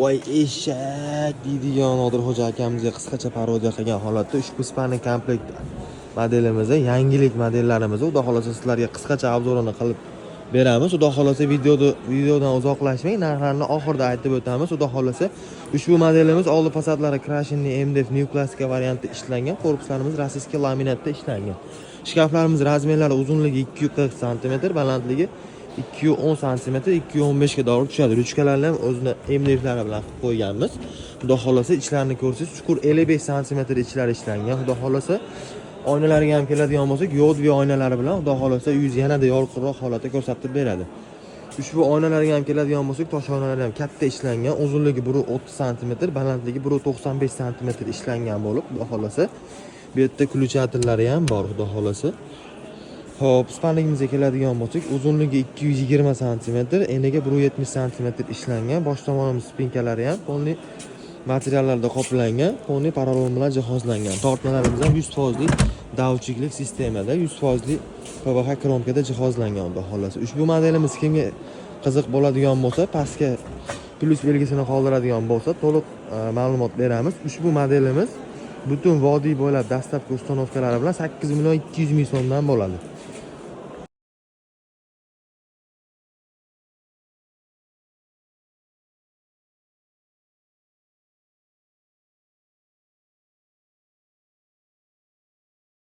Voy eshak deydigan Nodirxo'ja akamizga qisqacha parodiya qilgan holatda ushbu Sparring komplekt modelimizni, yangilik modelllarimizni xudo xolasa sizlarga qisqacha obzorini qilib beramiz. Xudo xolasa videodan uzoqlashmang, narxlarni oxirida aytib o'tamiz. Xudo xolasa ushbu modelimiz oldi fasadlari Krashinning MDF New Classic variantida ishlangan, korpuslarimiz rossiyskiy laminatda ishlangan. Shkaflarimiz razmerlari uzunligi 240 cm, balandligi 210 cm, 215 ga doğru tushadi. Ruchkalarni ham o'zini MDFlari bilan qilib qo'yganmiz. Xudo xolasa ichlarini ko'rsangiz, chuqur 55 cm ichlari ishlangan. Xudo xolasa oynalariga ham keladigan bo'lsak, yodviy oynalari bilan xudo xolasa uyingiz yanada yorqinroq holatda ko'rsatib beradi. Ushbu oynalarga ham keladigan bo'lsak, tosh oynalari ham katta ishlangan, uzunligi 130 cm, balandligi 195 cm ishlangan bo'lib, xudo xolasa bu yerda ключатillari ham bor, xudo xolasa. Hop, spanligimizga keladigan bo'lsak, uzunligi 220 cm, eniga 170 cm ishlangan. Bosh tomonimiz spinkalari ham polni materiallarda qoplangan, polni paralon bilan jihozlangan. Tortmalarimiz ham 100% davchilik sistemada, 100% PVH kromkada jihozlangan xudo xolasa. Ushbu modelimiz kimga qiziq bo'ladigan bo'lsa, pastga plus belgisini qoldiradigan bo'lsa, to'liq ma'lumot beramiz. Ushbu modelimiz butun vodiy bo'ylab dastlabki ustanovkalari bilan 8 million 200 ming so'mdan bo'ladi.